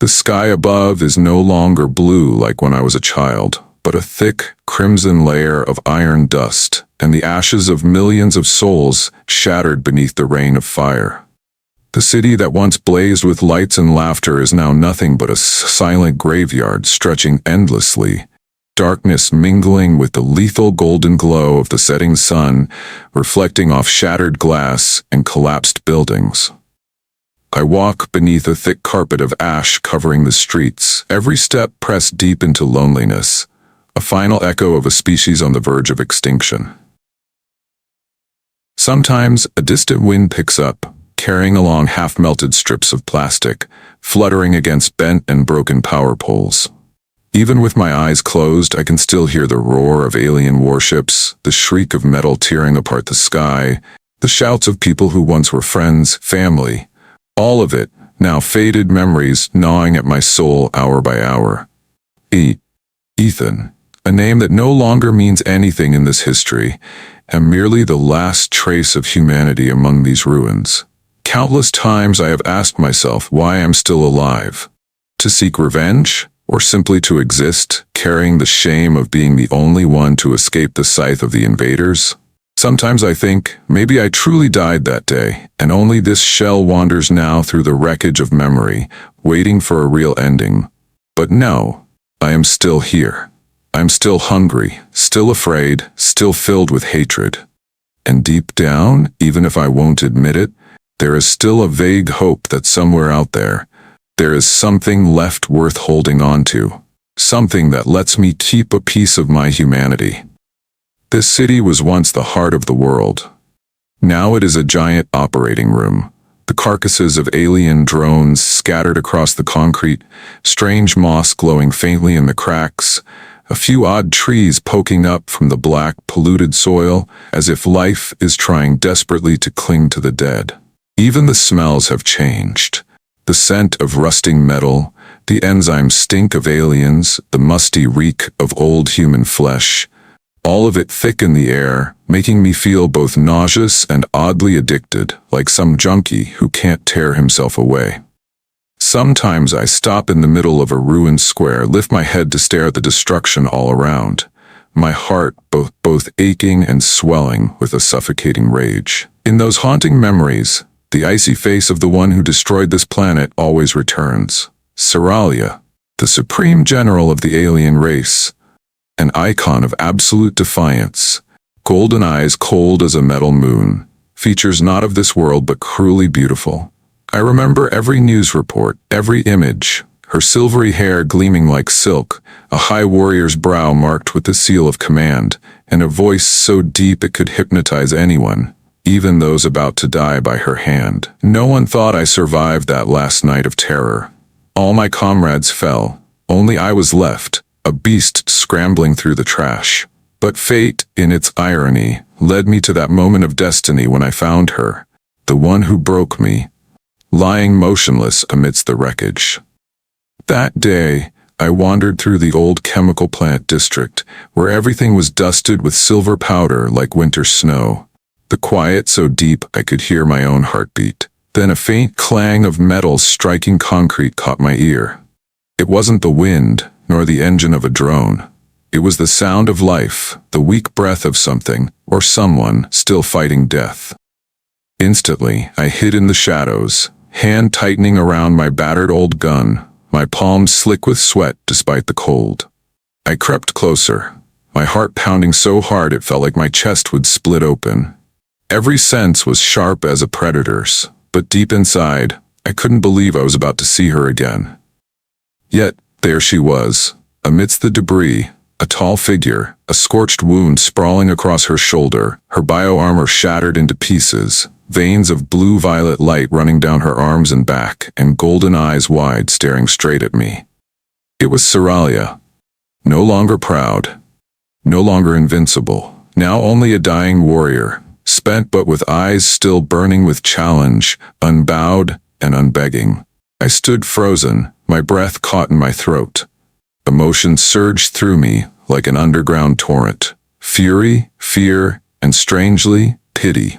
The sky above is no longer blue like when I was a child, but a thick, crimson layer of iron dust, and the ashes of millions of souls shattered beneath the rain of fire. The city that once blazed with lights and laughter is now nothing but a silent graveyard stretching endlessly, darkness mingling with the lethal golden glow of the setting sun, reflecting off shattered glass and collapsed buildings. I walk beneath a thick carpet of ash covering the streets, every step pressed deep into loneliness, a final echo of a species on the verge of extinction. Sometimes a distant wind picks up, carrying along half-melted strips of plastic, fluttering against bent and broken power poles. Even with my eyes closed, I can still hear the roar of alien warships, the shriek of metal tearing apart the sky, the shouts of people who once were friends, family. All of it, now faded memories gnawing at my soul hour by hour. Ethan, a name that no longer means anything in this history, and merely the last trace of humanity among these ruins. Countless times I have asked myself why I'm still alive. To seek revenge, or simply to exist, carrying the shame of being the only one to escape the scythe of the invaders? Sometimes I think, maybe I truly died that day, and only this shell wanders now through the wreckage of memory, waiting for a real ending. But no, I am still here. I'm still hungry, still afraid, still filled with hatred. And deep down, even if I won't admit it, there is still a vague hope that somewhere out there is something left worth holding on to. Something that lets me keep a piece of my humanity. This city was once the heart of the world. Now it is a giant operating room. The carcasses of alien drones scattered across the concrete, strange moss glowing faintly in the cracks, a few odd trees poking up from the black, polluted soil, as if life is trying desperately to cling to the dead. Even the smells have changed. The scent of rusting metal, the enzyme stink of aliens, the musty reek of old human flesh, all of it thick in the air, making me feel both nauseous and oddly addicted, like some junkie who can't tear himself away. Sometimes I stop in the middle of a ruined square, lift my head to stare at the destruction all around, my heart both aching and swelling with a suffocating rage. In those haunting memories, the icy face of the one who destroyed this planet always returns. Seralia, the supreme general of the alien race, an icon of absolute defiance, golden eyes cold as a metal moon, features not of this world but cruelly beautiful. I remember every news report, every image, her silvery hair gleaming like silk, a high warrior's brow marked with the seal of command, and a voice so deep it could hypnotize anyone, even those about to die by her hand. No one thought I survived that last night of terror. All my comrades fell, only I was left, a beast scrambling through the trash. But fate, in its irony, led me to that moment of destiny when I found her, the one who broke me, lying motionless amidst the wreckage. That day, I wandered through the old chemical plant district, where everything was dusted with silver powder like winter snow. The quiet so deep I could hear my own heartbeat. Then a faint clang of metal striking concrete caught my ear. It wasn't the wind, nor the engine of a drone. It was the sound of life, the weak breath of something, or someone, still fighting death. Instantly, I hid in the shadows, hand tightening around my battered old gun, my palms slick with sweat despite the cold. I crept closer, my heart pounding so hard it felt like my chest would split open. Every sense was sharp as a predator's, but deep inside, I couldn't believe I was about to see her again. Yet, there she was, amidst the debris, a tall figure, a scorched wound sprawling across her shoulder, her bio-armor shattered into pieces, veins of blue-violet light running down her arms and back, and golden eyes wide staring straight at me. It was Seralia, no longer proud, no longer invincible, now only a dying warrior, spent but with eyes still burning with challenge, unbowed and unbegging. I stood frozen, my breath caught in my throat. Emotion surged through me like an underground torrent. Fury, fear, and strangely, pity.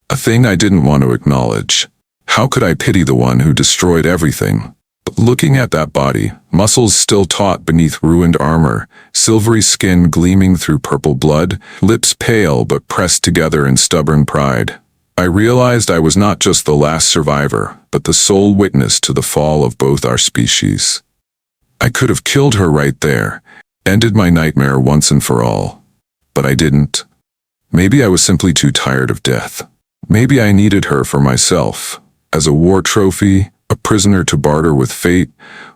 A thing I didn't want to acknowledge. How could I pity the one who destroyed everything? But looking at that body, muscles still taut beneath ruined armor, silvery skin gleaming through purple blood, lips pale but pressed together in stubborn pride, I realized I was not just the last survivor, but the sole witness to the fall of both our species. I could have killed her right there, ended my nightmare once and for all. But I didn't. Maybe I was simply too tired of death. Maybe I needed her for myself, as a war trophy, a prisoner to barter with fate,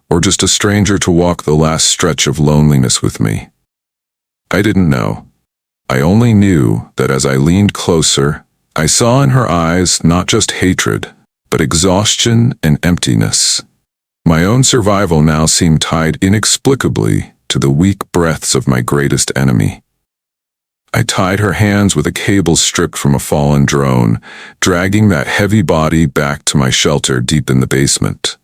or just a stranger to walk the last stretch of loneliness with me. I didn't know. I only knew that as I leaned closer, I saw in her eyes not just hatred, but exhaustion and emptiness. My own survival now seemed tied inexplicably to the weak breaths of my greatest enemy. I tied her hands with a cable stripped from a fallen drone, dragging that heavy body back to my shelter deep in the basement.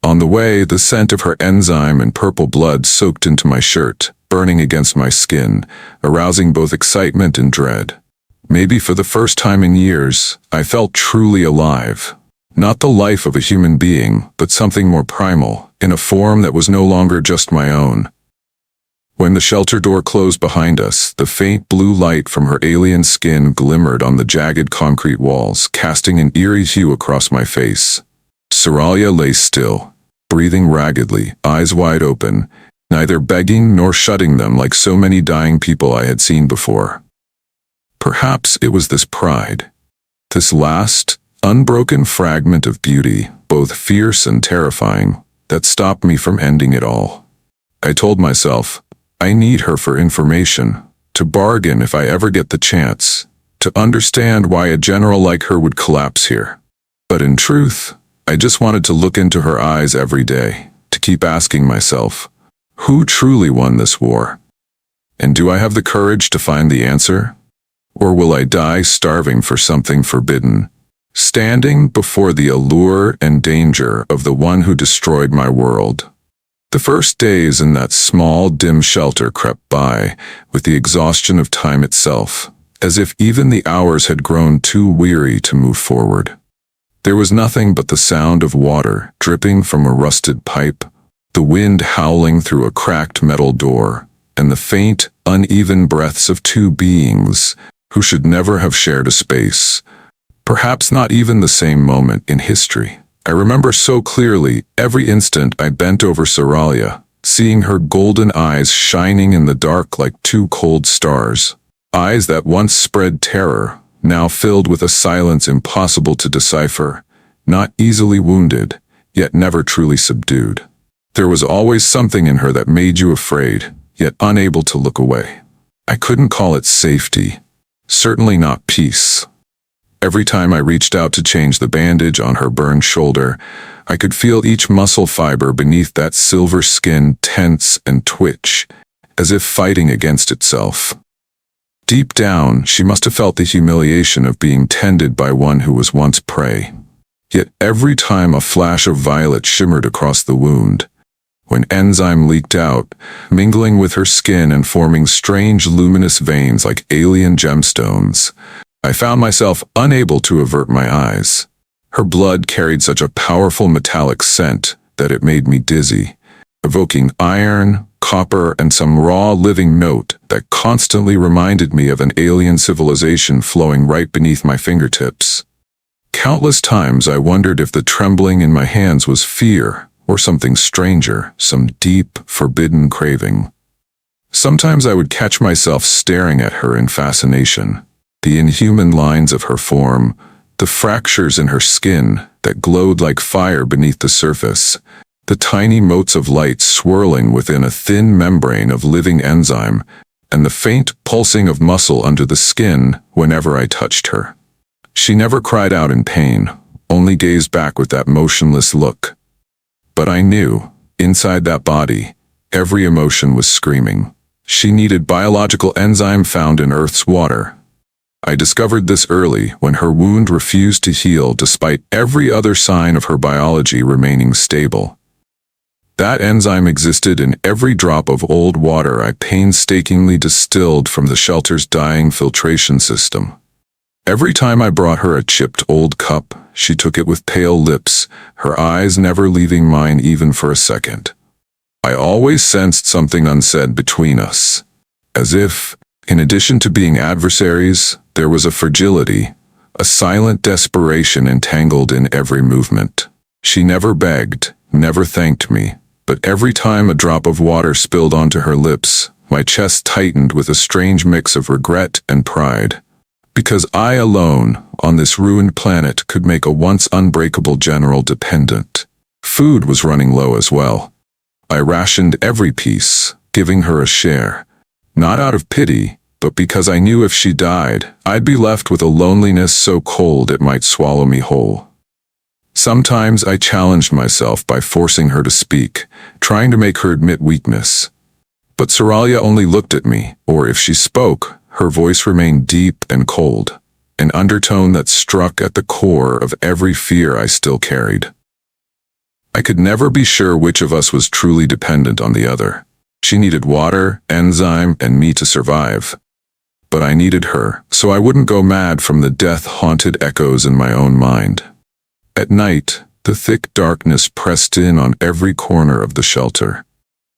On the way, the scent of her enzyme and purple blood soaked into my shirt, burning against my skin, arousing both excitement and dread. Maybe for the first time in years, I felt truly alive. Not the life of a human being, but something more primal, in a form that was no longer just my own. When the shelter door closed behind us, the faint blue light from her alien skin glimmered on the jagged concrete walls, casting an eerie hue across my face. Seralia lay still, breathing raggedly, eyes wide open, neither begging nor shutting them like so many dying people I had seen before. Perhaps it was this pride, this last, unbroken fragment of beauty, both fierce and terrifying, that stopped me from ending it all. I told myself, I need her for information, to bargain if I ever get the chance, to understand why a general like her would collapse here. But in truth, I just wanted to look into her eyes every day, to keep asking myself, who truly won this war? And do I have the courage to find the answer? Or will I die starving for something forbidden, standing before the allure and danger of the one who destroyed my world? The first days in that small, dim shelter crept by, with the exhaustion of time itself, as if even the hours had grown too weary to move forward. There was nothing but the sound of water dripping from a rusted pipe, the wind howling through a cracked metal door, and the faint, uneven breaths of two beings who should never have shared a space, perhaps not even the same moment in history. I remember so clearly every instant I bent over Seralia, seeing her golden eyes shining in the dark like two cold stars, eyes that once spread terror, now filled with a silence impossible to decipher, not easily wounded, yet never truly subdued. There was always something in her that made you afraid, yet unable to look away. I couldn't call it safety. Certainly not peace. Every time I reached out to change the bandage on her burned shoulder, I could feel each muscle fiber beneath that silver skin tense and twitch, as if fighting against itself. Deep down, she must have felt the humiliation of being tended by one who was once prey. Yet every time a flash of violet shimmered across the wound, when enzyme leaked out, mingling with her skin and forming strange luminous veins like alien gemstones, I found myself unable to avert my eyes. Her blood carried such a powerful metallic scent that it made me dizzy, evoking iron, copper, and some raw living note that constantly reminded me of an alien civilization flowing right beneath my fingertips. Countless times I wondered if the trembling in my hands was fear, or something stranger, some deep, forbidden craving. Sometimes I would catch myself staring at her in fascination, the inhuman lines of her form, the fractures in her skin that glowed like fire beneath the surface, the tiny motes of light swirling within a thin membrane of living enzyme, and the faint pulsing of muscle under the skin whenever I touched her. She never cried out in pain, only gazed back with that motionless look. But I knew, inside that body, every emotion was screaming. She needed biological enzyme found in Earth's water. I discovered this early when her wound refused to heal despite every other sign of her biology remaining stable. That enzyme existed in every drop of old water I painstakingly distilled from the shelter's dying filtration system. Every time I brought her a chipped old cup, she took it with pale lips, her eyes never leaving mine even for a second. I always sensed something unsaid between us, as if, in addition to being adversaries, there was a fragility, a silent desperation entangled in every movement. She never begged, never thanked me, but every time a drop of water spilled onto her lips, my chest tightened with a strange mix of regret and pride. Because I alone, on this ruined planet, could make a once unbreakable general dependent. Food was running low as well. I rationed every piece, giving her a share. Not out of pity, but because I knew if she died, I'd be left with a loneliness so cold it might swallow me whole. Sometimes I challenged myself by forcing her to speak, trying to make her admit weakness. But Seralia only looked at me, or if she spoke, her voice remained deep and cold, an undertone that struck at the core of every fear I still carried. I could never be sure which of us was truly dependent on the other. She needed water, enzyme, and me to survive. But I needed her, so I wouldn't go mad from the death-haunted echoes in my own mind. At night, the thick darkness pressed in on every corner of the shelter.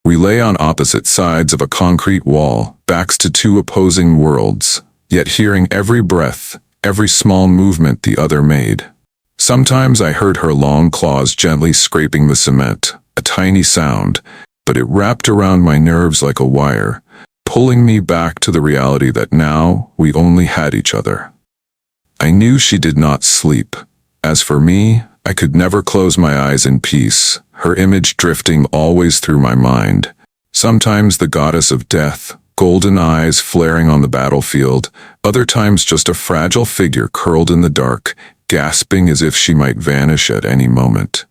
We lay on opposite sides of a concrete wall, backs to two opposing worlds, yet hearing every breath, every small movement the other made. Sometimes I heard her long claws gently scraping the cement, a tiny sound, but it wrapped around my nerves like a wire, pulling me back to the reality that now we only had each other. I knew she did not sleep. As for me, I could never close my eyes in peace, her image drifting always through my mind. Sometimes the goddess of death, golden eyes flaring on the battlefield, other times just a fragile figure curled in the dark, gasping as if she might vanish at any moment.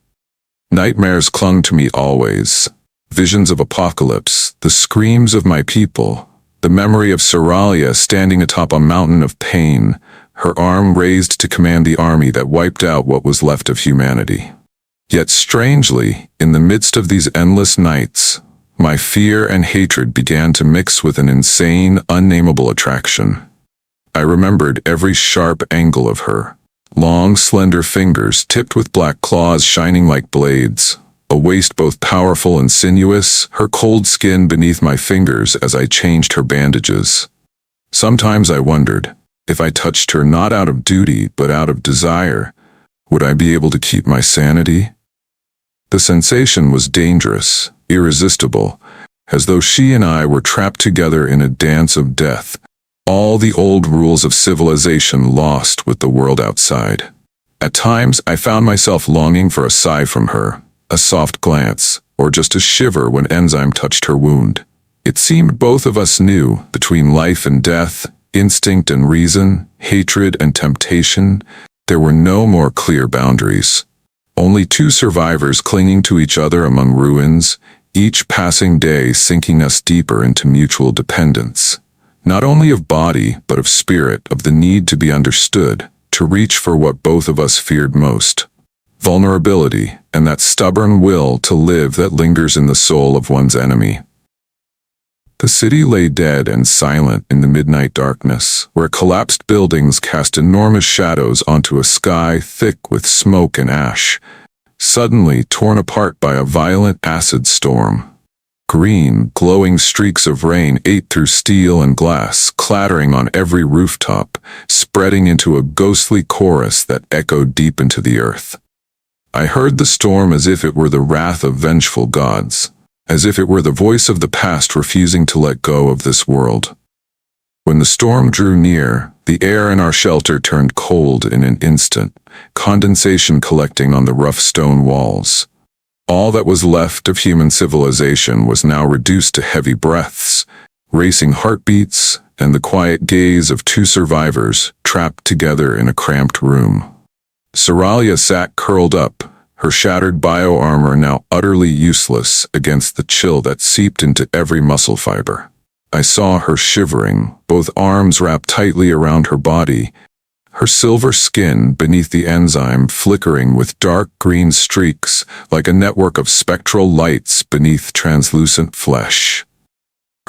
Nightmares clung to me always. Visions of apocalypse, the screams of my people, the memory of Seralia standing atop a mountain of pain, her arm raised to command the army that wiped out what was left of humanity. Yet strangely, in the midst of these endless nights, my fear and hatred began to mix with an insane, unnameable attraction. I remembered every sharp angle of her. Long, slender fingers tipped with black claws shining like blades, a waist both powerful and sinuous, her cold skin beneath my fingers as I changed her bandages. Sometimes I wondered, if I touched her not out of duty but out of desire, would I be able to keep my sanity? The sensation was dangerous, irresistible, as though she and I were trapped together in a dance of death, all the old rules of civilization lost with the world outside. At times, I found myself longing for a sigh from her, a soft glance, or just a shiver when enzyme touched her wound. It seemed both of us knew, between life and death, instinct and reason, hatred and temptation, there were no more clear boundaries. Only two survivors clinging to each other among ruins, each passing day sinking us deeper into mutual dependence. Not only of body, but of spirit, of the need to be understood, to reach for what both of us feared most. Vulnerability, and that stubborn will to live that lingers in the soul of one's enemy. The city lay dead and silent in the midnight darkness, where collapsed buildings cast enormous shadows onto a sky thick with smoke and ash, suddenly torn apart by a violent acid storm. Green, glowing streaks of rain ate through steel and glass, clattering on every rooftop, spreading into a ghostly chorus that echoed deep into the earth. I heard the storm as if it were the wrath of vengeful gods, as if it were the voice of the past refusing to let go of this world. When the storm drew near, the air in our shelter turned cold in an instant, condensation collecting on the rough stone walls. All that was left of human civilization was now reduced to heavy breaths, racing heartbeats, and the quiet gaze of two survivors trapped together in a cramped room. Seralia sat curled up, her shattered bio-armor now utterly useless against the chill that seeped into every muscle fiber. I saw her shivering, both arms wrapped tightly around her body, her silver skin beneath the enzyme flickering with dark green streaks like a network of spectral lights beneath translucent flesh.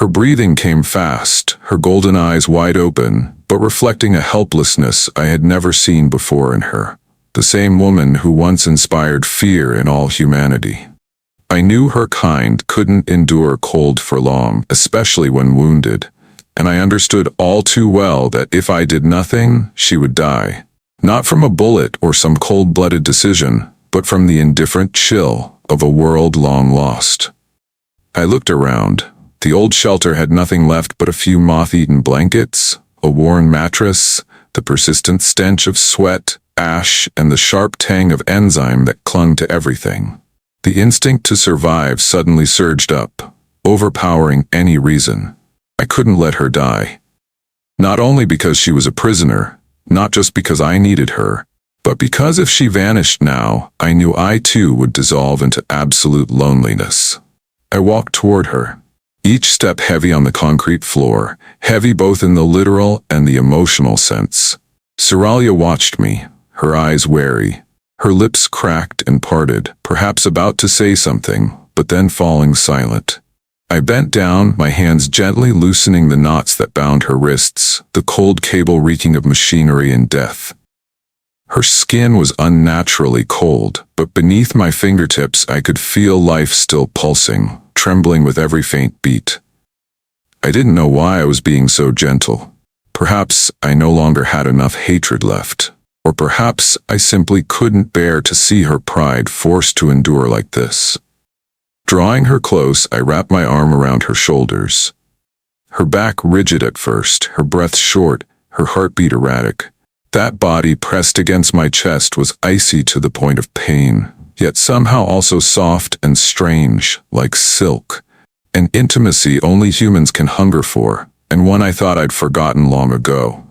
Her breathing came fast, her golden eyes wide open, but reflecting a helplessness I had never seen before in her. The same woman who once inspired fear in all humanity. I knew her kind couldn't endure cold for long, especially when wounded, and I understood all too well that if I did nothing, she would die. Not from a bullet or some cold-blooded decision, but from the indifferent chill of a world long lost. I looked around. The old shelter had nothing left but a few moth-eaten blankets, a worn mattress, the persistent stench of sweat, ash, and the sharp tang of enzyme that clung to everything. The instinct to survive suddenly surged up, overpowering any reason. I couldn't let her die. Not only because she was a prisoner, not just because I needed her, but because if she vanished now, I knew I too would dissolve into absolute loneliness. I walked toward her, each step heavy on the concrete floor, heavy both in the literal and the emotional sense. Seralia watched me, her eyes wary, her lips cracked and parted, perhaps about to say something, but then falling silent. I bent down, my hands gently loosening the knots that bound her wrists, the cold cable reeking of machinery and death. Her skin was unnaturally cold, but beneath my fingertips I could feel life still pulsing, trembling with every faint beat. I didn't know why I was being so gentle. Perhaps I no longer had enough hatred left, or perhaps I simply couldn't bear to see her pride forced to endure like this. Drawing her close, I wrapped my arm around her shoulders. Her back rigid at first, her breath short, her heartbeat erratic. That body pressed against my chest was icy to the point of pain, yet somehow also soft and strange, like silk. An intimacy only humans can hunger for, and one I thought I'd forgotten long ago.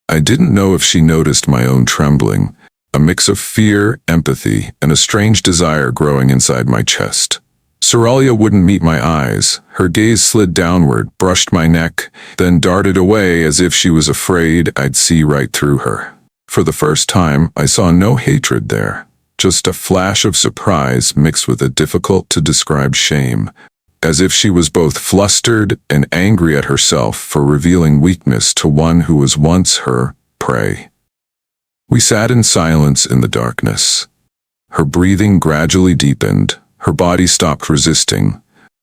I didn't know if she noticed my own trembling, a mix of fear, empathy, and a strange desire growing inside my chest. Seralia wouldn't meet my eyes. Her gaze slid downward, brushed my neck, then darted away as if she was afraid I'd see right through her. For the first time, I saw no hatred there, just a flash of surprise mixed with a difficult-to-describe shame, as if she was both flustered and angry at herself for revealing weakness to one who was once her prey. We sat in silence in the darkness. Her breathing gradually deepened. Her body stopped resisting,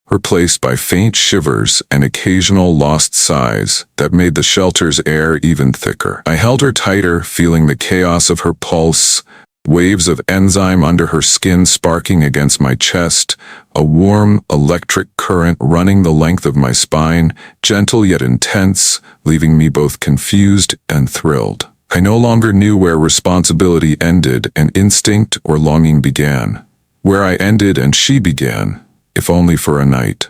replaced by faint shivers and occasional lost sighs that made the shelter's air even thicker. I held her tighter, feeling the chaos of her pulse, waves of enzyme under her skin sparking against my chest, a warm, electric current running the length of my spine, gentle yet intense, leaving me both confused and thrilled. I no longer knew where responsibility ended and instinct or longing began. Where I ended and she began, if only for a night.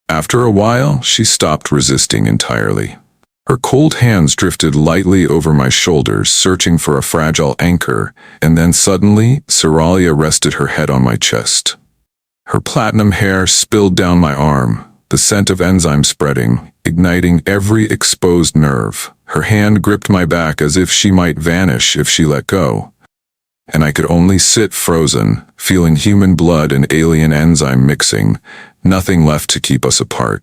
After a while, she stopped resisting entirely. Her cold hands drifted lightly over my shoulders, searching for a fragile anchor, and then suddenly, Seralia rested her head on my chest. Her platinum hair spilled down my arm, the scent of enzyme spreading, igniting every exposed nerve. Her hand gripped my back as if she might vanish if she let go. And I could only sit frozen, feeling human blood and alien enzyme mixing, nothing left to keep us apart.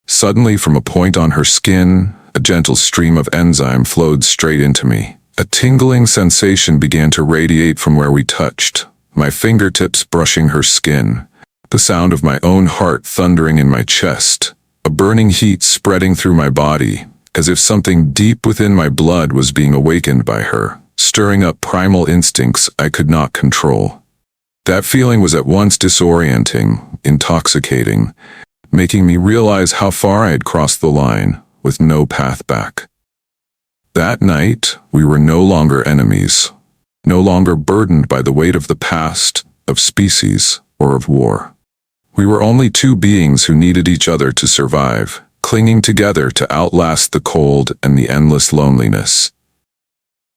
Suddenly, from a point on her skin, a gentle stream of enzyme flowed straight into me. A tingling sensation began to radiate from where we touched, my fingertips brushing her skin, the sound of my own heart thundering in my chest, a burning heat spreading through my body, as if something deep within my blood was being awakened by her, stirring up primal instincts I could not control. That feeling was at once disorienting, intoxicating, making me realize how far I had crossed the line, with no path back. That night, we were no longer enemies, no longer burdened by the weight of the past, of species, or of war. We were only two beings who needed each other to survive, clinging together to outlast the cold and the endless loneliness.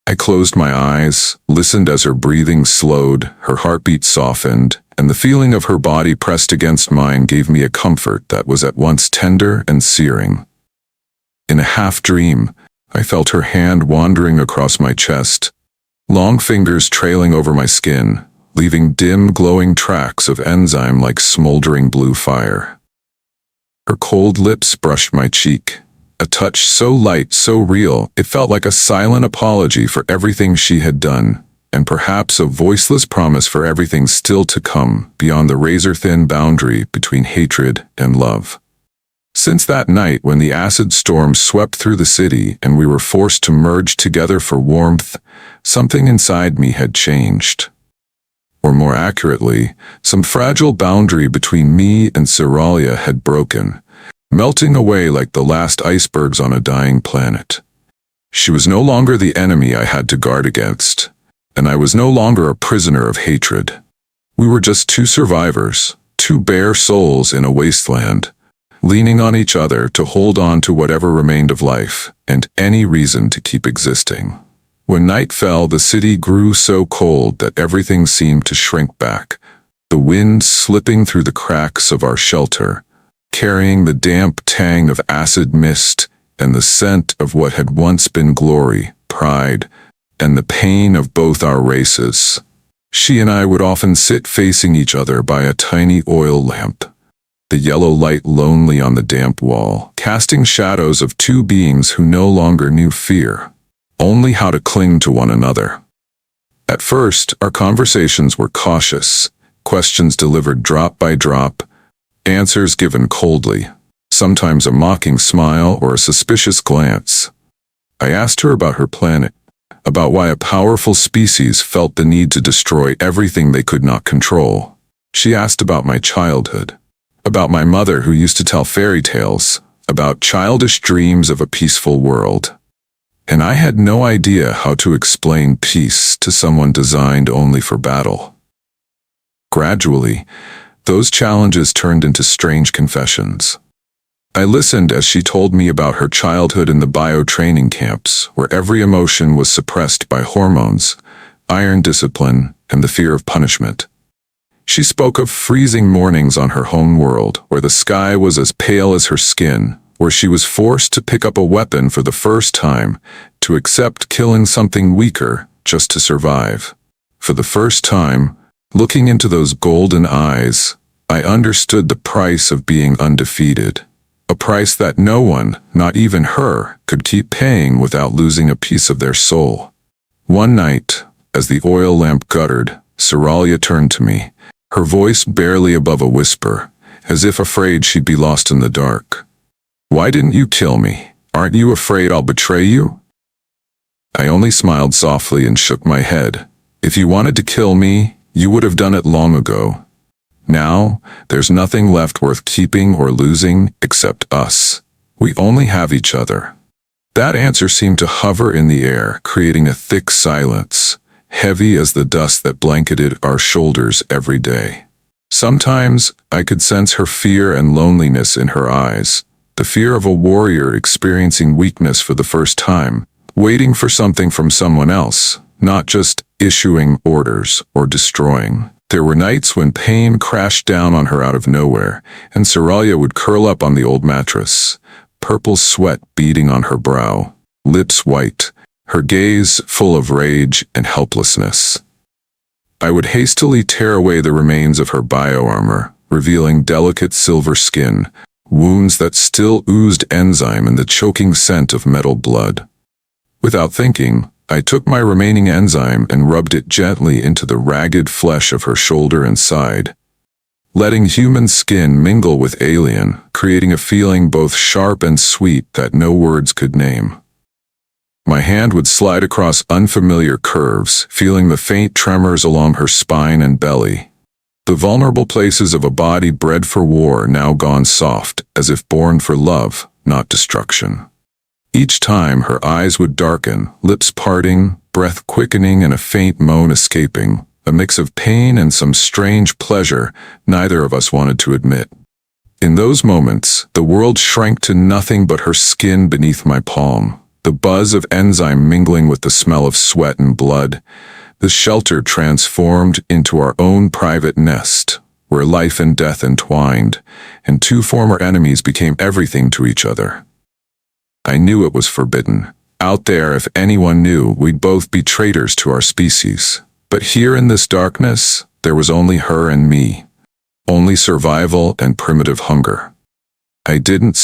I closed my eyes, listened as her breathing slowed, her heartbeat softened, and the feeling of her body pressed against mine gave me a comfort that was at once tender and searing. In a half-dream, I felt her hand wandering across my chest, long fingers trailing over my skin, leaving dim glowing tracks of enzyme like smoldering blue fire. Her cold lips brushed my cheek. A touch so light, so real, it felt like a silent apology for everything she had done, and perhaps a voiceless promise for everything still to come beyond the razor-thin boundary between hatred and love. Since that night when the acid storm swept through the city and we were forced to merge together for warmth, something inside me had changed. Or more accurately, some fragile boundary between me and Seralia had broken, melting away like the last icebergs on a dying planet. She was no longer the enemy I had to guard against, and I was no longer a prisoner of hatred. We were just two survivors, two bare souls in a wasteland, leaning on each other to hold on to whatever remained of life and any reason to keep existing. When night fell, the city grew so cold that everything seemed to shrink back, the wind slipping through the cracks of our shelter, carrying the damp tang of acid mist and the scent of what had once been glory, pride, and the pain of both our races. She and I would often sit facing each other by a tiny oil lamp, the yellow light lonely on the damp wall, casting shadows of two beings who no longer knew fear, only how to cling to one another. At first, our conversations were cautious, questions delivered drop by drop, answers given coldly, sometimes a mocking smile or a suspicious glance. I asked her about her planet, about why a powerful species felt the need to destroy everything they could not control. She asked about my childhood, about my mother who used to tell fairy tales, about childish dreams of a peaceful world. And I had no idea how to explain peace to someone designed only for battle. Gradually, those challenges turned into strange confessions. I listened as she told me about her childhood in the bio-training camps, where every emotion was suppressed by hormones, iron discipline, and the fear of punishment. She spoke of freezing mornings on her home world, where the sky was as pale as her skin, where she was forced to pick up a weapon for the first time, to accept killing something weaker just to survive. For the first time, looking into those golden eyes, I understood the price of being undefeated. A price that no one, not even her, could keep paying without losing a piece of their soul. One night, as the oil lamp guttered, Seralia turned to me, her voice barely above a whisper, as if afraid she'd be lost in the dark. "Why didn't you kill me? Aren't you afraid I'll betray you?" I only smiled softly and shook my head. "If you wanted to kill me, you would have done it long ago. Now, there's nothing left worth keeping or losing except us. We only have each other." That answer seemed to hover in the air, creating a thick silence, heavy as the dust that blanketed our shoulders every day. Sometimes I could sense her fear and loneliness in her eyes, the fear of a warrior experiencing weakness for the first time, waiting for something from someone else, not just issuing orders or destroying. There were nights when pain crashed down on her out of nowhere, and Seralia would curl up on the old mattress, purple sweat beading on her brow, lips white, her gaze full of rage and helplessness. I would hastily tear away the remains of her bio-armor, revealing delicate silver skin, wounds that still oozed enzyme and the choking scent of metal blood. Without thinking, I took my remaining enzyme and rubbed it gently into the ragged flesh of her shoulder and side, letting human skin mingle with alien, creating a feeling both sharp and sweet that no words could name. My hand would slide across unfamiliar curves, feeling the faint tremors along her spine and belly, the vulnerable places of a body bred for war now gone soft, as if born for love, not destruction. Each time her eyes would darken, lips parting, breath quickening and a faint moan escaping, a mix of pain and some strange pleasure neither of us wanted to admit. In those moments, the world shrank to nothing but her skin beneath my palm, the buzz of enzyme mingling with the smell of sweat and blood, the shelter transformed into our own private nest, where life and death entwined, and two former enemies became everything to each other. I knew it was forbidden. Out there, if anyone knew, we'd both be traitors to our species. But here in this darkness, there was only her and me. Only survival and primitive hunger. I didn't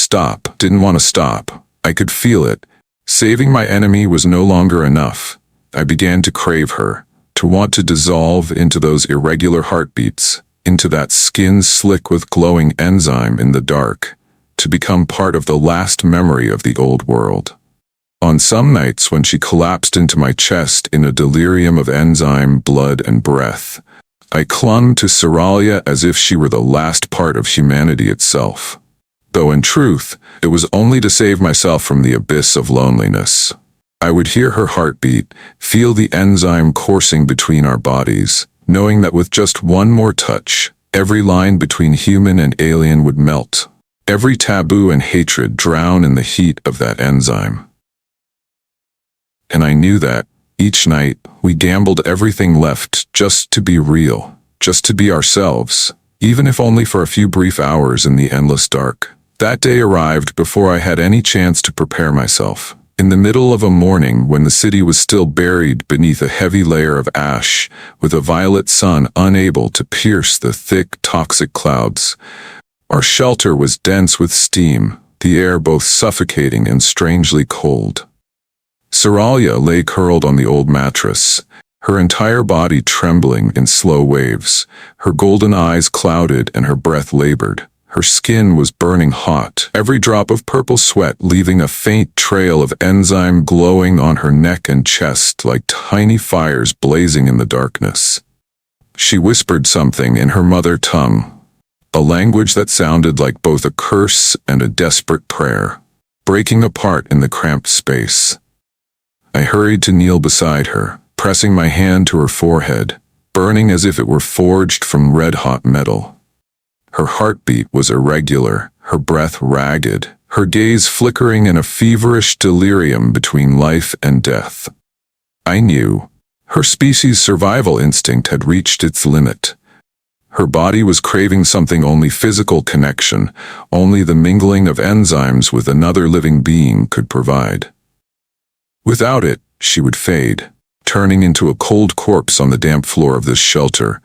want to stop. I could feel it. Saving my enemy was no longer enough. I began to crave her, to want to dissolve into those irregular heartbeats, into that skin slick with glowing enzyme in the dark, to become part of the last memory of the old world. On some nights when she collapsed into my chest in a delirium of enzyme, blood, and breath, I clung to Seralia as if she were the last part of humanity itself. Though in truth, it was only to save myself from the abyss of loneliness. I would hear her heartbeat, feel the enzyme coursing between our bodies, knowing that with just one more touch, every line between human and alien would melt, every taboo and hatred drown in the heat of that enzyme. And I knew that, each night, we gambled everything left just to be real, just to be ourselves, even if only for a few brief hours in the endless dark. That day arrived before I had any chance to prepare myself. In the middle of a morning when the city was still buried beneath a heavy layer of ash, with a violet sun unable to pierce the thick, toxic clouds. Our shelter was dense with steam, the air both suffocating and strangely cold. Seralia lay curled on the old mattress, her entire body trembling in slow waves, her golden eyes clouded and her breath labored. Her skin was burning hot, every drop of purple sweat leaving a faint trail of enzyme glowing on her neck and chest like tiny fires blazing in the darkness. She whispered something in her mother tongue, a language that sounded like both a curse and a desperate prayer, breaking apart in the cramped space. I hurried to kneel beside her, pressing my hand to her forehead, burning as if it were forged from red-hot metal. Her heartbeat was irregular, her breath ragged, her gaze flickering in a feverish delirium between life and death. I knew. Her species' survival instinct had reached its limit. Her body was craving something only physical connection, only the mingling of enzymes with another living being could provide. Without it, she would fade, turning into a cold corpse on the damp floor of this shelter,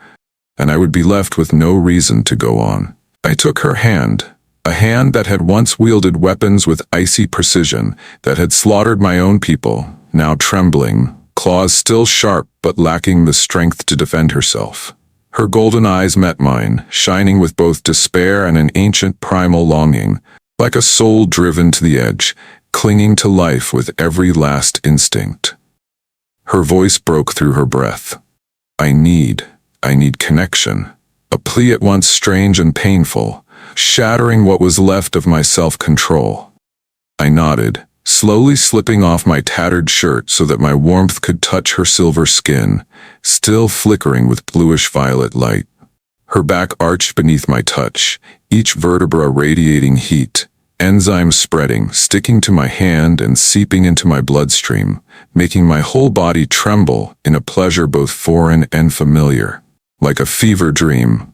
and I would be left with no reason to go on. I took her hand, a hand that had once wielded weapons with icy precision, that had slaughtered my own people, now trembling, claws still sharp but lacking the strength to defend herself. Her golden eyes met mine, shining with both despair and an ancient primal longing, like a soul driven to the edge, clinging to life with every last instinct. Her voice broke through her breath. I need connection. A plea at once strange and painful, shattering what was left of my self-control. I nodded, slowly slipping off my tattered shirt so that my warmth could touch her silver skin, still flickering with bluish-violet light. Her back arched beneath my touch, each vertebra radiating heat, enzymes spreading, sticking to my hand and seeping into my bloodstream, making my whole body tremble in a pleasure both foreign and familiar. Like a fever dream,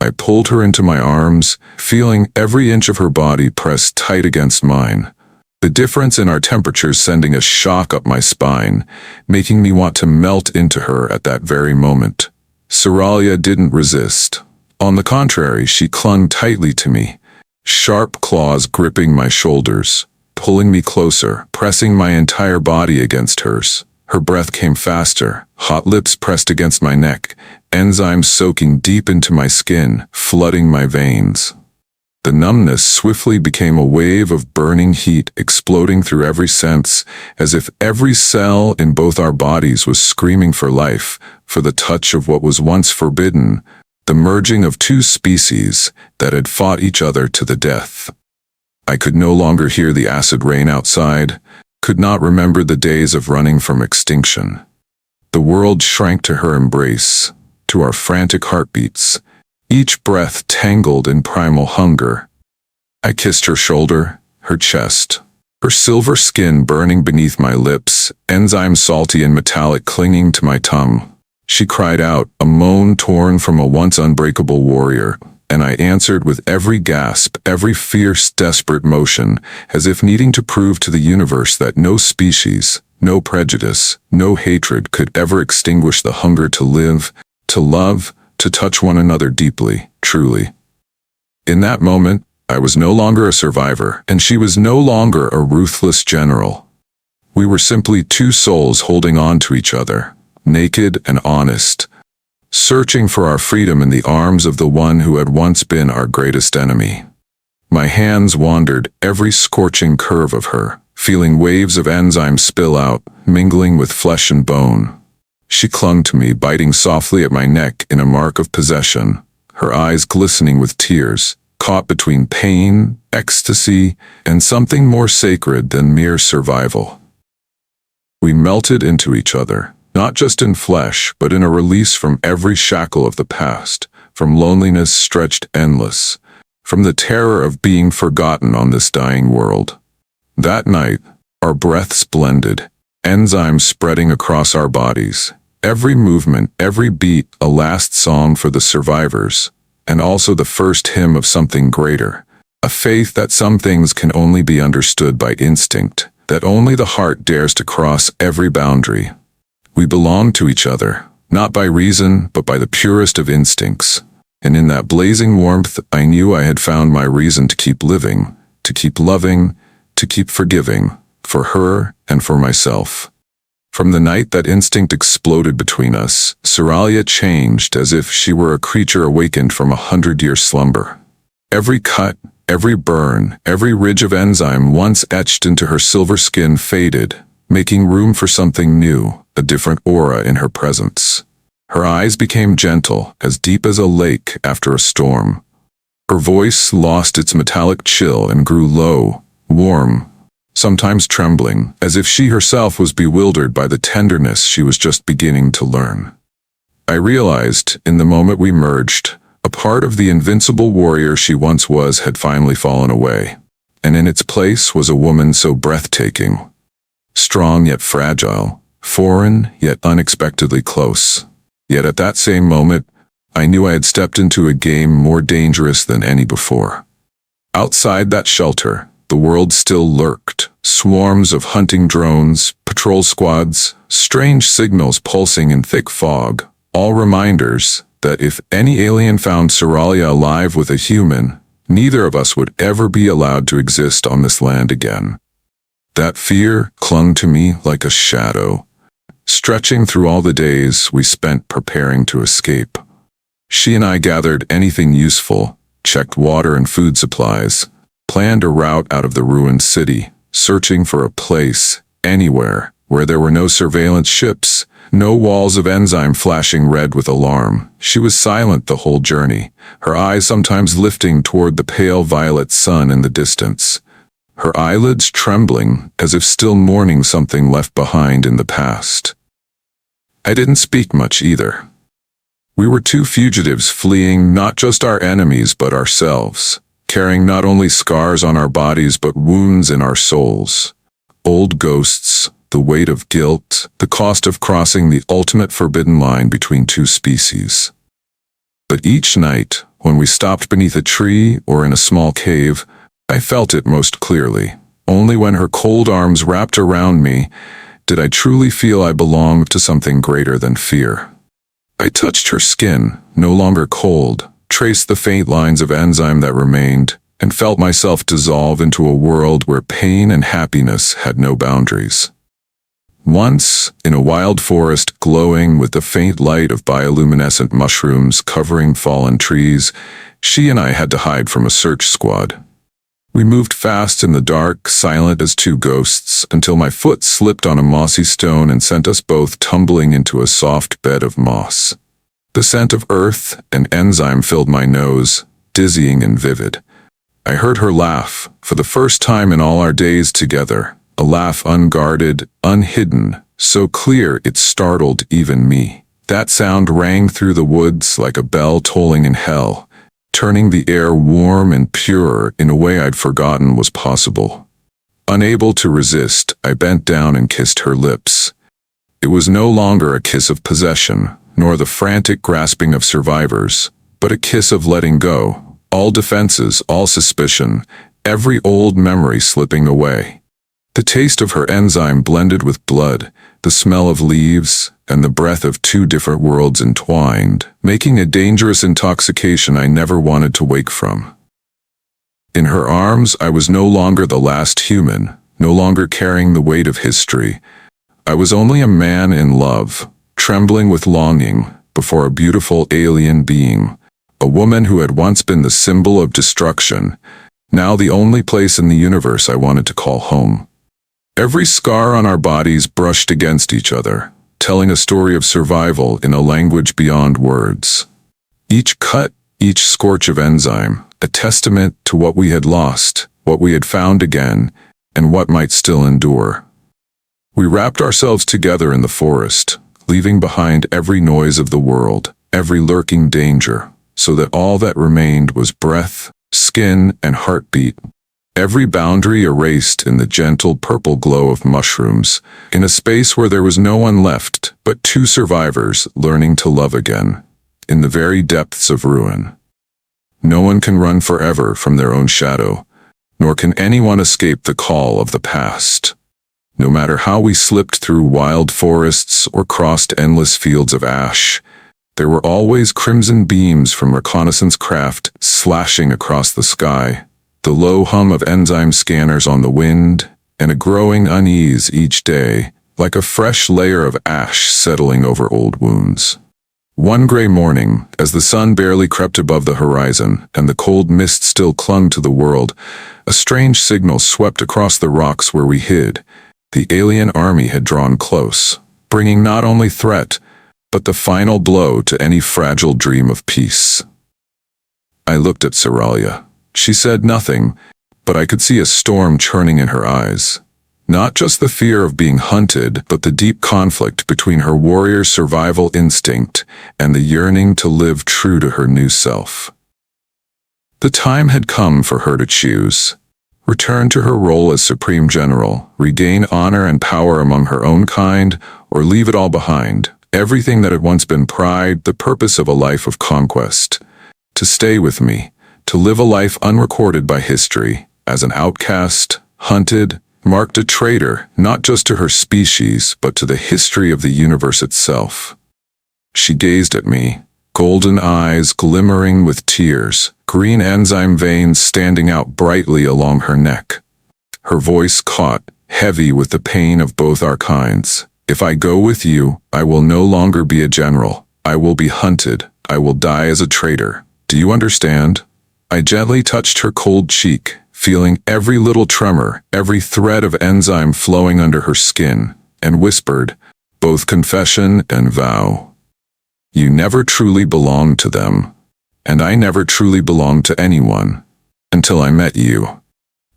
I pulled her into my arms, feeling every inch of her body pressed tight against mine, the difference in our temperatures sending a shock up my spine, making me want to melt into her at that very moment. Seralia didn't resist. On the contrary, she clung tightly to me, sharp claws gripping my shoulders, pulling me closer, pressing my entire body against hers. Her breath came faster, hot lips pressed against my neck, enzymes soaking deep into my skin, flooding my veins. The numbness swiftly became a wave of burning heat exploding through every sense, as if every cell in both our bodies was screaming for life, for the touch of what was once forbidden, the merging of two species that had fought each other to the death. I could no longer hear the acid rain outside, could not remember the days of running from extinction. The world shrank to her embrace, to our frantic heartbeats, each breath tangled in primal hunger. I kissed her shoulder, her chest, her silver skin burning beneath my lips, enzymes salty and metallic clinging to my tongue. She cried out, a moan torn from a once unbreakable warrior, and I answered with every gasp, every fierce, desperate motion, as if needing to prove to the universe that no species, no prejudice, no hatred could ever extinguish the hunger to live, to love, to touch one another deeply, truly. In that moment, I was no longer a survivor, and she was no longer a ruthless general. We were simply two souls holding on to each other, naked and honest, searching for our freedom in the arms of the one who had once been our greatest enemy. My hands wandered every scorching curve of her, feeling waves of enzyme spill out, mingling with flesh and bone. She clung to me, biting softly at my neck in a mark of possession, her eyes glistening with tears, caught between pain, ecstasy, and something more sacred than mere survival. We melted into each other, not just in flesh, but in a release from every shackle of the past, from loneliness stretched endless, from the terror of being forgotten on this dying world. That night, our breaths blended, enzymes spreading across our bodies, every movement, every beat a last song for the survivors, and also the first hymn of something greater, a faith that some things can only be understood by instinct, that only the heart dares to cross every boundary. We belonged to each other, not by reason, but by the purest of instincts. And in that blazing warmth, I knew I had found my reason to keep living, to keep loving, to keep forgiving, for her and for myself. From the night that instinct exploded between us, Seralia changed as if she were a creature awakened from 100-year slumber. Every cut, every burn, every ridge of enzyme once etched into her silver skin faded, making room for something new, a different aura in her presence. Her eyes became gentle, as deep as a lake after a storm. Her voice lost its metallic chill and grew low, warm, sometimes trembling, as if she herself was bewildered by the tenderness she was just beginning to learn. I realized, in the moment we merged, a part of the invincible warrior she once was had finally fallen away, and in its place was a woman so breathtaking, strong yet fragile, foreign yet unexpectedly close. Yet at that same moment, I knew I had stepped into a game more dangerous than any before. Outside that shelter, the world still lurked, swarms of hunting drones, patrol squads, strange signals pulsing in thick fog, all reminders that if any alien found Seralia alive with a human, neither of us would ever be allowed to exist on this land again. That fear clung to me like a shadow, stretching through all the days we spent preparing to escape. She and I gathered anything useful, checked water and food supplies, planned a route out of the ruined city, searching for a place, anywhere, where there were no surveillance ships, no walls of enzyme flashing red with alarm. She was silent the whole journey, her eyes sometimes lifting toward the pale violet sun in the distance, her eyelids trembling as if still mourning something left behind in the past. I didn't speak much either. We were two fugitives fleeing not just our enemies but ourselves, carrying not only scars on our bodies but wounds in our souls. Old ghosts, the weight of guilt, the cost of crossing the ultimate forbidden line between two species. But each night, when we stopped beneath a tree or in a small cave, I felt it most clearly. Only when her cold arms wrapped around me did I truly feel I belonged to something greater than fear. I touched her skin, no longer cold, traced the faint lines of enzyme that remained, and felt myself dissolve into a world where pain and happiness had no boundaries. Once, in a wild forest glowing with the faint light of bioluminescent mushrooms covering fallen trees, she and I had to hide from a search squad. We moved fast in the dark, silent as two ghosts, until my foot slipped on a mossy stone and sent us both tumbling into a soft bed of moss. The scent of earth and enzyme filled my nose, dizzying and vivid. I heard her laugh, for the first time in all our days together, a laugh unguarded, unhidden, so clear it startled even me. That sound rang through the woods like a bell tolling in hell, turning the air warm and pure in a way I'd forgotten was possible. Unable to resist, I bent down and kissed her lips. It was no longer a kiss of possession, nor the frantic grasping of survivors, but a kiss of letting go, all defenses, all suspicion, every old memory slipping away. The taste of her enzyme blended with blood, the smell of leaves, and the breath of two different worlds entwined, making a dangerous intoxication I never wanted to wake from. In her arms, I was no longer the last human, no longer carrying the weight of history. I was only a man in love, trembling with longing before a beautiful alien being, a woman who had once been the symbol of destruction, now the only place in the universe I wanted to call home. Every scar on our bodies brushed against each other, telling a story of survival in a language beyond words. Each cut, each scorch of enzyme, a testament to what we had lost, what we had found again, and what might still endure. We wrapped ourselves together in the forest, leaving behind every noise of the world, every lurking danger, so that all that remained was breath, skin, and heartbeat. Every boundary erased in the gentle purple glow of mushrooms, in a space where there was no one left but two survivors learning to love again, in the very depths of ruin. No one can run forever from their own shadow, nor can anyone escape the call of the past. No matter how we slipped through wild forests or crossed endless fields of ash, there were always crimson beams from reconnaissance craft slashing across the sky, the low hum of enzyme scanners on the wind, and a growing unease each day, like a fresh layer of ash settling over old wounds. One gray morning, as the sun barely crept above the horizon and the cold mist still clung to the world, a strange signal swept across the rocks where we hid. The alien army had drawn close, bringing not only threat, but the final blow to any fragile dream of peace. I looked at Seralia. She said nothing, but I could see a storm churning in her eyes. Not just the fear of being hunted, but the deep conflict between her warrior survival instinct and the yearning to live true to her new self. The time had come for her to choose. Return to her role as Supreme General, regain honor and power among her own kind, or leave it all behind, everything that had once been pride, the purpose of a life of conquest. To stay with me, to live a life unrecorded by history, as an outcast, hunted, marked a traitor not just to her species but to the history of the universe itself. She gazed at me, golden eyes glimmering with tears, green enzyme veins standing out brightly along her neck. Her voice caught, heavy with the pain of both our kinds. If I go with you, I will no longer be a general. I will be hunted. I will die as a traitor. Do you understand? I gently touched her cold cheek, feeling every little tremor, every thread of enzyme flowing under her skin, and whispered, both confession and vow. You never truly belonged to them, and I never truly belonged to anyone, until I met you.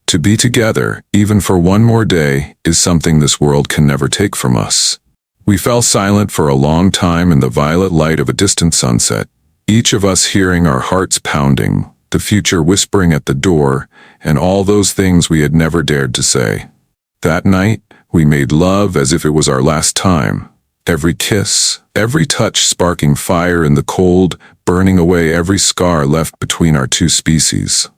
To be together, even for one more day, is something this world can never take from us. We fell silent for a long time in the violet light of a distant sunset, each of us hearing our hearts pounding, the future whispering at the door, and all those things we had never dared to say. That night, we made love as if it was our last time. Every kiss, every touch sparking fire in the cold, burning away every scar left between our two species.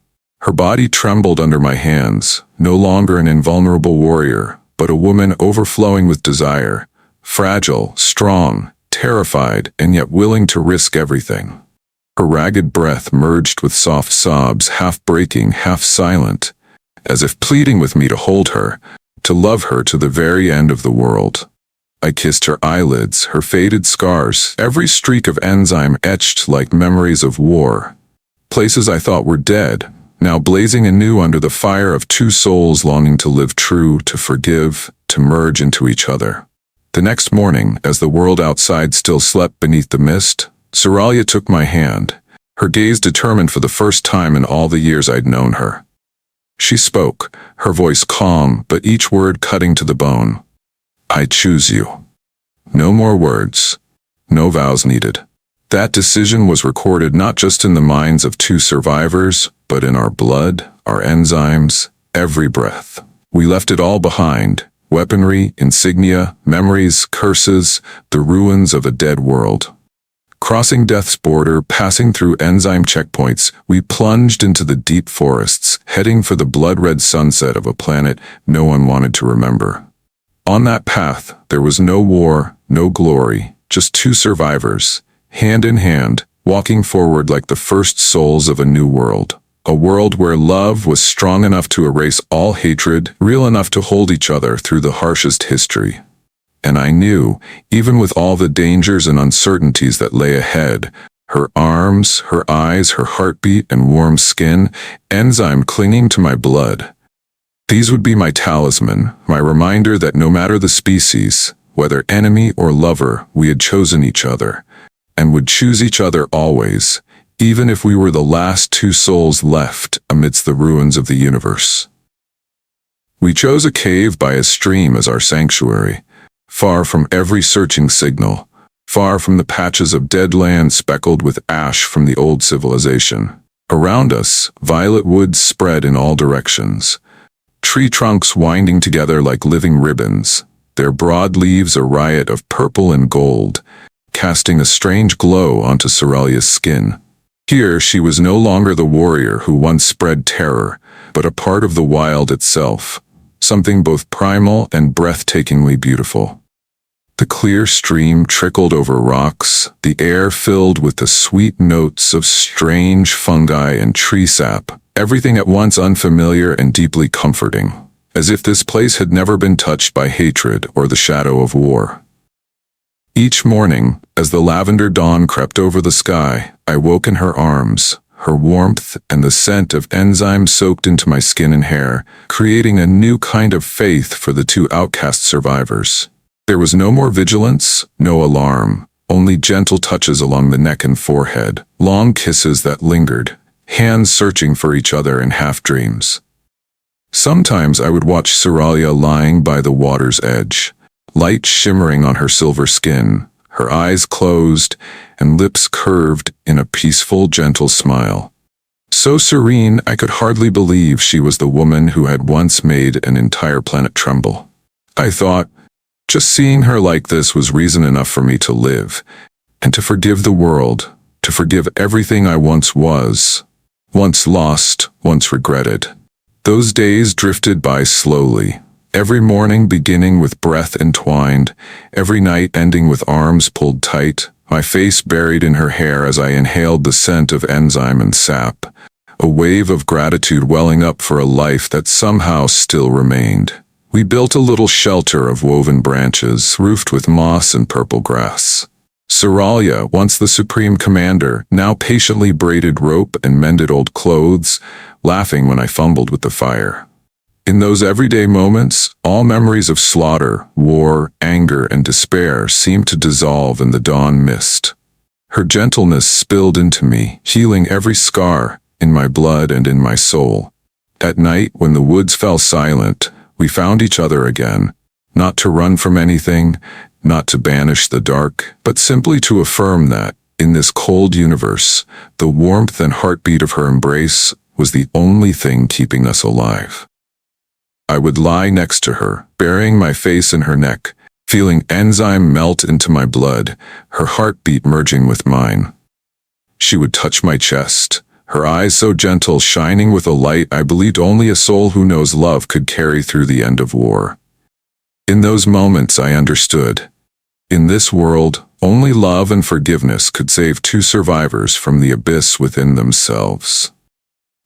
Her body trembled under my hands, no longer an invulnerable warrior, but a woman overflowing with desire, fragile, strong, terrified, and yet willing to risk everything. Her ragged breath merged with soft sobs, half breaking, half silent, as if pleading with me to hold her, to love her to the very end of the world. I kissed her eyelids, her faded scars, every streak of enzyme etched like memories of war. Places I thought were dead, now blazing anew under the fire of two souls longing to live true, to forgive, to merge into each other. The next morning, as the world outside still slept beneath the mist, Seralia took my hand, her gaze determined for the first time in all the years I'd known her. She spoke, her voice calm, but each word cutting to the bone. I choose you. No more words. No vows needed. That decision was recorded not just in the minds of two survivors, but in our blood, our enzymes, every breath. We left it all behind. Weaponry, insignia, memories, curses, the ruins of a dead world. Crossing death's border, passing through enzyme checkpoints, we plunged into the deep forests, heading for the blood-red sunset of a planet no one wanted to remember. On that path, there was no war, no glory, just two survivors, hand in hand, walking forward like the first souls of a new world. A world where love was strong enough to erase all hatred, real enough to hold each other through the harshest history. And I knew, even with all the dangers and uncertainties that lay ahead, her arms, her eyes, her heartbeat, and warm skin, enzyme clinging to my blood. These would be my talisman, my reminder that no matter the species, whether enemy or lover, we had chosen each other, and would choose each other always, even if we were the last two souls left amidst the ruins of the universe. We chose a cave by a stream as our sanctuary, far from every searching signal, far from the patches of dead land speckled with ash from the old civilization. Around us, violet woods spread in all directions, tree trunks winding together like living ribbons, their broad leaves a riot of purple and gold, casting a strange glow onto Ceralia's skin. Here she was no longer the warrior who once spread terror, but a part of the wild itself, something both primal and breathtakingly beautiful. The clear stream trickled over rocks, the air filled with the sweet notes of strange fungi and tree sap, everything at once unfamiliar and deeply comforting, as if this place had never been touched by hatred or the shadow of war. Each morning, as the lavender dawn crept over the sky, I woke in her arms, her warmth and the scent of enzyme soaked into my skin and hair, creating a new kind of faith for the two outcast survivors. There was no more vigilance, no alarm, only gentle touches along the neck and forehead, long kisses that lingered, hands searching for each other in half-dreams. Sometimes I would watch Ceralia lying by the water's edge, light shimmering on her silver skin, her eyes closed and lips curved in a peaceful, gentle smile. So serene I could hardly believe she was the woman who had once made an entire planet tremble. I thought, just seeing her like this was reason enough for me to live, and to forgive the world, to forgive everything I once was, once lost, once regretted. Those days drifted by slowly, every morning beginning with breath entwined, every night ending with arms pulled tight, my face buried in her hair as I inhaled the scent of enzyme and sap, a wave of gratitude welling up for a life that somehow still remained. We built a little shelter of woven branches, roofed with moss and purple grass. Ceralia, once the supreme commander, now patiently braided rope and mended old clothes, laughing when I fumbled with the fire. In those everyday moments, all memories of slaughter, war, anger, and despair seemed to dissolve in the dawn mist. Her gentleness spilled into me, healing every scar, in my blood and in my soul. At night, when the woods fell silent, we found each other again, not to run from anything, not to banish the dark, but simply to affirm that, in this cold universe, the warmth and heartbeat of her embrace was the only thing keeping us alive. I would lie next to her, burying my face in her neck, feeling enzyme melt into my blood, her heartbeat merging with mine. She would touch my chest, her eyes so gentle, shining with a light I believed only a soul who knows love could carry through the end of war. In those moments I understood. In this world, only love and forgiveness could save two survivors from the abyss within themselves.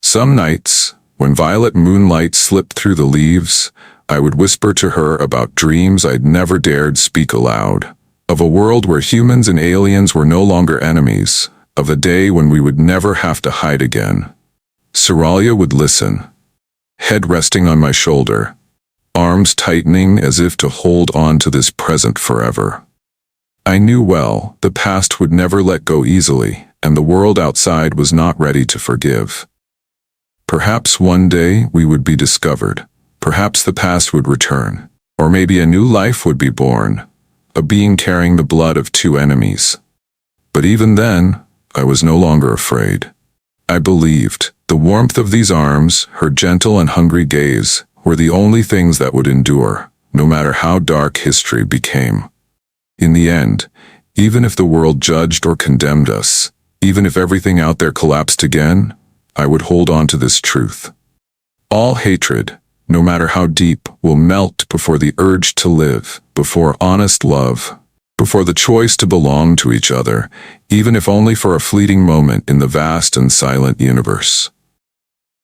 Some nights, when violet moonlight slipped through the leaves, I would whisper to her about dreams I'd never dared speak aloud, of a world where humans and aliens were no longer enemies, of a day when we would never have to hide again. Ceralia would listen, head resting on my shoulder, arms tightening as if to hold on to this present forever. I knew well, the past would never let go easily, and the world outside was not ready to forgive. Perhaps one day we would be discovered, perhaps the past would return, or maybe a new life would be born, a being carrying the blood of two enemies. But even then, I was no longer afraid. I believed the warmth of these arms, her gentle and hungry gaze, were the only things that would endure, no matter how dark history became. In the end, even if the world judged or condemned us, even if everything out there collapsed again, I would hold on to this truth. All hatred, no matter how deep, will melt before the urge to live, before honest love, before the choice to belong to each other, even if only for a fleeting moment in the vast and silent universe.